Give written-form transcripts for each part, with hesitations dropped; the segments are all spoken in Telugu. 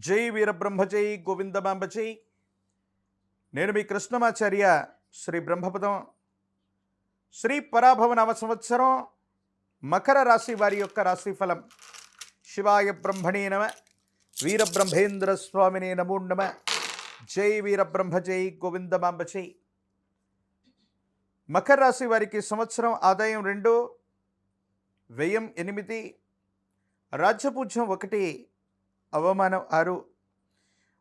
జై వీరబ్రహ్మ జై గోవిందమాంబ జై. నేను మీ కృష్ణమాచార్య. శ్రీ బ్రహ్మపదం శ్రీ పరాభవ నవ సంవత్సరం మకర రాశి వారి యొక్క రాశిఫలం. శివాయ బ్రహ్మణే నమ. వీరబ్రహ్మేంద్ర స్వామినే నమో నమ. జై వీరబ్రహ్మ జై గోవిందమాంబ జై. మకర రాశి వారికి సంవత్సరం ఆదాయం 2, వ్యయం 8, రాజ్యపూజ్యం 1, అవమానం 6.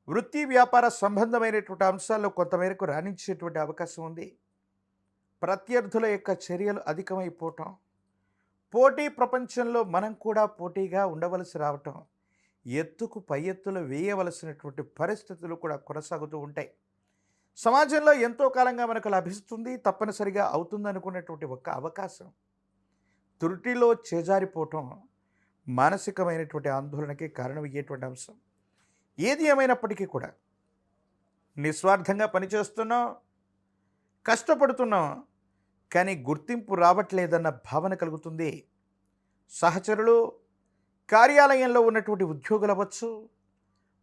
వృత్తి వ్యాపార సంబంధమైనటువంటి అంశాల్లో కొంతమేరకు రాణించేటువంటి అవకాశం ఉంది. ప్రత్యర్థుల యొక్క చర్యలు అధికమైపోవటం, పోటీ ప్రపంచంలో మనం కూడా పోటీగా ఉండవలసి రావటం, ఎత్తుకు పై ఎత్తులు వేయవలసినటువంటి పరిస్థితులు కూడా కొనసాగుతూ ఉంటాయి. సమాజంలో ఎంతో కాలంగా మనకు లభిస్తుంది, తప్పనిసరిగా అవుతుందనుకున్నటువంటి ఒక అవకాశం త్రుటిలో చేజారిపోవటం మానసికమైనటువంటి ఆందోళనకి కారణమయ్యేటువంటి అంశం. ఏది ఏమైనప్పటికీ కూడా నిస్వార్థంగా పనిచేస్తున్నాం, కష్టపడుతున్నాం, కానీ గుర్తింపు రావట్లేదన్న భావన కలుగుతుంది. సహచరులు, కార్యాలయంలో ఉన్నటువంటి ఉద్యోగులు అవ్వచ్చు,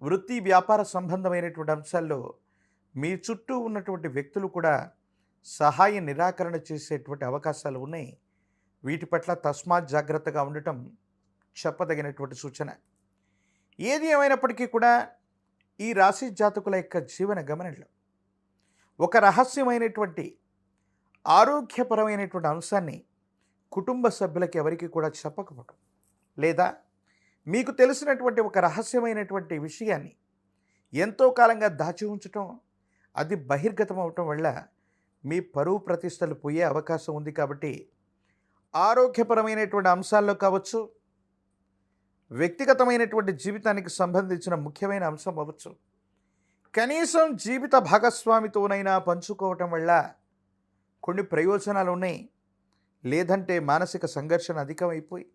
వృత్తి వ్యాపార సంబంధమైనటువంటి అంశాల్లో మీ చుట్టూ ఉన్నటువంటి వ్యక్తులు కూడా సహాయ నిరాకరణ చేసేటువంటి అవకాశాలు ఉన్నాయి. వీటి పట్ల తస్మాత్ జాగ్రత్తగా ఉండటం చెప్పదగినటువంటి సూచన. ఏది ఏమైనప్పటికీ కూడా ఈ రాశి జాతకుల యొక్క జీవన గమనంలో ఒక రహస్యమైనటువంటి ఆరోగ్యపరమైనటువంటి అంశాన్ని కుటుంబ సభ్యులకి ఎవరికి కూడా చెప్పకపోవటం, లేదా మీకు తెలిసినటువంటి ఒక రహస్యమైనటువంటి విషయాన్ని ఎంతో కాలంగా దాచి ఉంచటం, అది బహిర్గతం అవటం వల్ల మీ పరువు ప్రతిష్టలు పోయే అవకాశం ఉంది. కాబట్టి ఆరోగ్యపరమైనటువంటి అంశాల్లో కావచ్చు, వ్యక్తిగతమైనటువంటి జీవితానికి సంబంధించిన ముఖ్యమైన అంశం అవ్వచ్చు, కనీసం జీవిత భాగస్వామితోనైనా పంచుకోవటం వల్ల కొన్ని ప్రయోజనాలు ఉన్నాయి. లేదంటే మానసిక సంఘర్షణ అధికమైపోయి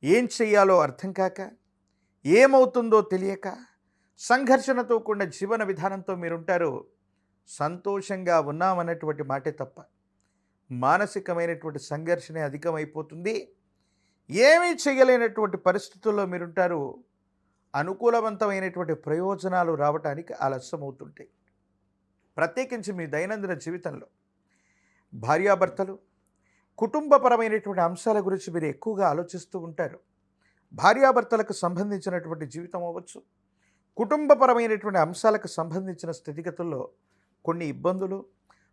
ఏం చెయ్యాలో అర్థం కాక, ఏమవుతుందో తెలియక సంఘర్షణతో కూడిన జీవన విధానంతో మీరుంటారు. సంతోషంగా ఉన్నామన్నటువంటి మాటే తప్ప మానసికమైనటువంటి సంఘర్షణ అధికమైపోతుంది. ఏమీ చేయలేనటువంటి పరిస్థితుల్లో మీరుంటారు. అనుకూలవంతమైనటువంటి ప్రయోజనాలు రావడానికి ఆలస్యం అవుతుంటాయి. ప్రత్యేకించి మీ దైనందిన జీవితంలో భార్యాభర్తలు, కుటుంబపరమైనటువంటి అంశాల గురించి మీరు ఎక్కువగా ఆలోచిస్తూ ఉంటారు. భార్యాభర్తలకు సంబంధించినటువంటి జీవితం అవ్వచ్చు, కుటుంబపరమైనటువంటి అంశాలకు సంబంధించిన స్థితిగతుల్లో కొన్ని ఇబ్బందులు,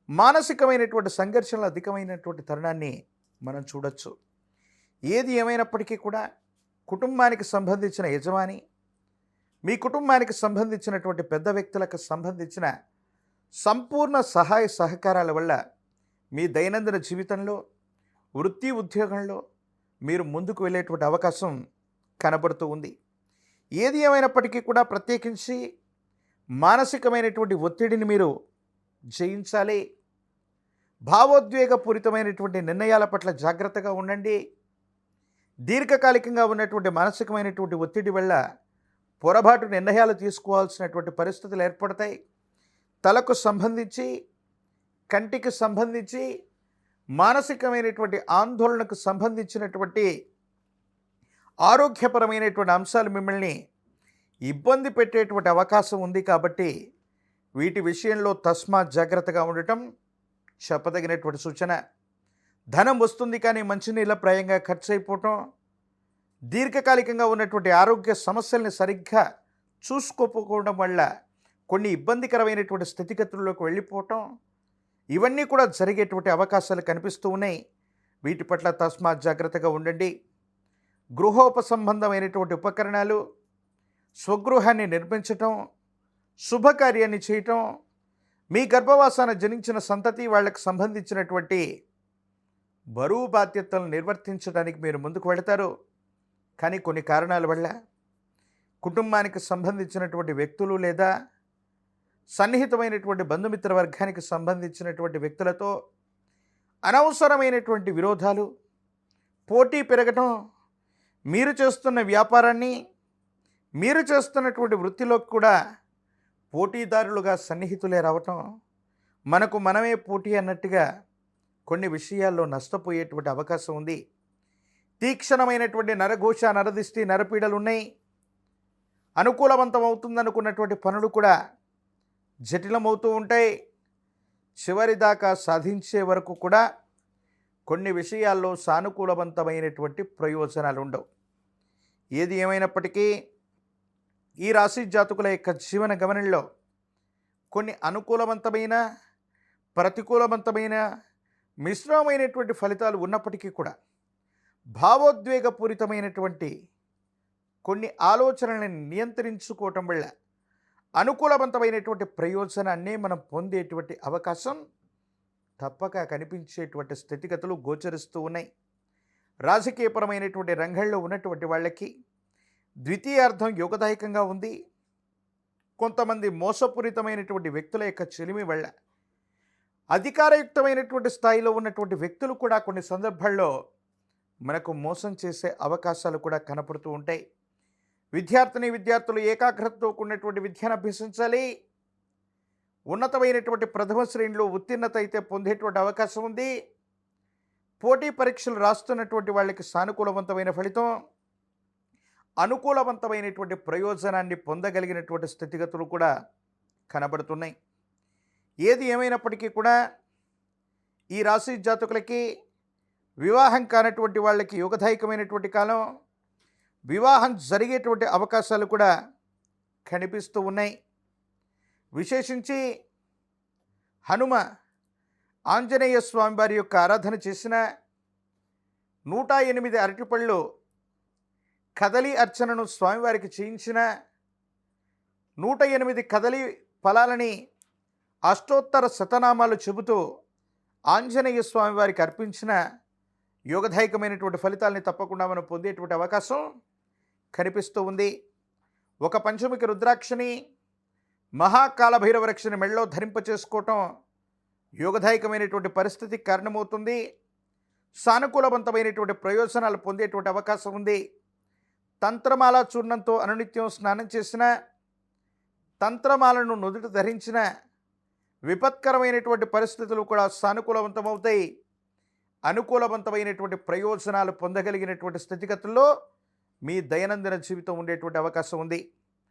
మానసికమైనటువంటి సంఘర్షణలు అధికమైనటువంటి తరుణాన్ని మనం చూడొచ్చు. ఏది ఏమైనప్పటికీ కూడా కుటుంబానికి సంబంధించిన యజమాని, మీ కుటుంబానికి సంబంధించినటువంటి పెద్ద వ్యక్తులకు సంబంధించిన సంపూర్ణ సహాయ సహకారాల వల్ల మీ దైనందిన జీవితంలో, వృత్తి ఉద్యోగంలో మీరు ముందుకు వెళ్ళేటువంటి అవకాశం కనబడుతూ ఉంది. ఏది ఏమైనప్పటికీ కూడా ప్రత్యేకించి మానసికమైనటువంటి ఒత్తిడిని మీరు జయించాలి. భావోద్వేగపూరితమైనటువంటి నిర్ణయాల పట్ల జాగ్రత్తగా ఉండండి. దీర్ఘకాలికంగా ఉన్నటువంటి మానసికమైనటువంటి ఒత్తిడి వల్ల పొరపాటు నిర్ణయాలు తీసుకోవాల్సినటువంటి పరిస్థితులు ఏర్పడతాయి. తలకు సంబంధించి, కంటికి సంబంధించి, మానసికమైనటువంటి ఆందోళనకు సంబంధించినటువంటి ఆరోగ్యపరమైనటువంటి అంశాలు మిమ్మల్ని ఇబ్బంది పెట్టేటువంటి అవకాశం ఉంది. కాబట్టి వీటి విషయంలో తస్మాత్ జాగ్రత్తగా ఉండటం చెప్పదగినటువంటి సూచన. ధనం వస్తుంది కానీ మంచినీళ్ళ ప్రాయంగా ఖర్చు అయిపోవటం, దీర్ఘకాలికంగా ఉన్నటువంటి ఆరోగ్య సమస్యల్ని సరిగ్గా చూసుకోకపోవడం వల్ల కొన్ని ఇబ్బందికరమైనటువంటి స్థితిగతుల్లోకి వెళ్ళిపోవటం, ఇవన్నీ కూడా జరిగేటువంటి అవకాశాలు కనిపిస్తూ ఉన్నాయి. వీటి పట్ల తస్మాత్ జాగ్రత్తగా ఉండండి. గృహోపసంబంధమైనటువంటి ఉపకరణాలు, స్వగృహాన్ని నిర్మించటం, శుభకార్యాన్ని చేయటం, మీ గర్భవాసాన జనించిన సంతతి వాళ్ళకి సంబంధించినటువంటి బరువు బాధ్యతలను నిర్వర్తించడానికి మీరు ముందుకు వెళతారు. కానీ కొన్ని కారణాల వల్ల కుటుంబానికి సంబంధించినటువంటి వ్యక్తులు లేదా సన్నిహితమైనటువంటి బంధుమిత్ర వర్గానికి సంబంధించినటువంటి వ్యక్తులతో అనవసరమైనటువంటి విరోధాలు, పోటీ పెరగటం, మీరు చేస్తున్న వ్యాపారాన్ని, మీరు చేస్తున్నటువంటి వృత్తిలోకి కూడా పోటీదారులుగా సన్నిహితులే రావటం, మనకు మనమే పోటీ అన్నట్టుగా కొన్ని విషయాల్లో నష్టపోయేటువంటి అవకాశం ఉంది. తీక్షణమైనటువంటి నరఘోష, నరదిష్టి, నరపీడలు ఉన్నాయి. అనుకూలవంతం అవుతుందనుకున్నటువంటి పనులు కూడా జటిలమవుతూ ఉంటాయి. చివరిదాకా సాధించే వరకు కూడా కొన్ని విషయాల్లో సానుకూలవంతమైనటువంటి ప్రయోజనాలు ఉండవు. ఏది ఏమైనప్పటికీ ఈ రాశి జాతకుల యొక్క జీవన గమనంలో కొన్ని అనుకూలవంతమైన, ప్రతికూలవంతమైన, మిశ్రమమైనటువంటి ఫలితాలు ఉన్నప్పటికీ కూడా భావోద్వేగపూరితమైనటువంటి కొన్ని ఆలోచనలను నియంత్రించుకోవటం వల్ల అనుకూలవంతమైనటువంటి ప్రయోజనాన్ని మనం పొందేటువంటి అవకాశం తప్పక కనిపించేటువంటి స్థితిగతులు గోచరిస్తూ ఉన్నాయి. రాజకీయపరమైనటువంటి రంగంలో ఉన్నటువంటి వాళ్ళకి ద్వితీయార్థం యోగదాయకంగా ఉంది. కొంతమంది మోసపూరితమైనటువంటి వ్యక్తుల యొక్క చెలిమి వల్ల అధికారయుక్తమైనటువంటి స్థాయిలో ఉన్నటువంటి వ్యక్తులు కూడా కొన్ని సందర్భాల్లో మనకు మోసం చేసే అవకాశాలు కూడా కనపడుతూ ఉంటాయి. విద్యార్థులు ఏకాగ్రతతో కూడినటువంటి విద్యను అభ్యసించాలి. ఉన్నతమైనటువంటి ప్రథమ శ్రేణిలో ఉత్తీర్ణత అయితే పొందేటువంటి అవకాశం ఉంది. పోటీ పరీక్షలు రాస్తున్నటువంటి వాళ్ళకి సానుకూలవంతమైన ఫలితం, అనుకూలవంతమైనటువంటి ప్రయోజనాన్ని పొందగలిగినటువంటి స్థితిగతులు కూడా కనబడుతున్నాయి. ఏది ఏమైనప్పటికీ కూడా ఈ రాశి జాతకులకి వివాహం కానటువంటి వాళ్ళకి యోగదాయకమైనటువంటి కాలం, వివాహం జరిగేటువంటి అవకాశాలు కూడా కనిపిస్తూ ఉన్నాయి. విశేషించి హనుమ ఆంజనేయ స్వామి వారి యొక్క ఆరాధన చేసిన 108 అరటిపళ్ళు కదలి అర్చనను స్వామివారికి చేయించిన 108 కదలి ఫలాలని అష్టోత్తర శతనామాలు చెబుతూ ఆంజనేయ స్వామి వారికి అర్పించిన యోగదాయకమైనటువంటి ఫలితాలని తప్పకుండా మనం పొందేటువంటి అవకాశం కనిపిస్తూ ఉంది. ఒక పంచముఖి రుద్రాక్షని, మహాకాలభైరవ రక్షని మెళ్ళలో ధరింపచేసుకోవటం యోగదాయకమైనటువంటి పరిస్థితికి కారణమవుతుంది. సానుకూలవంతమైనటువంటి ప్రయోజనాలు పొందేటువంటి అవకాశం ఉంది. తంత్రమాల చూర్ణంతో అనునిత్యం స్నానం చేసిన, తంత్రమాలను నుదుట ధరించిన విపత్కరమైనటువంటి పరిస్థితులు కూడా సానుకూలవంతమవుతాయి. అనుకూలవంతమైనటువంటి ప్రయోజనాలు పొందగలిగినటువంటి స్థితిగతుల్లో మీ దైనందిన జీవితం ఉండేటువంటి అవకాశం ఉంది.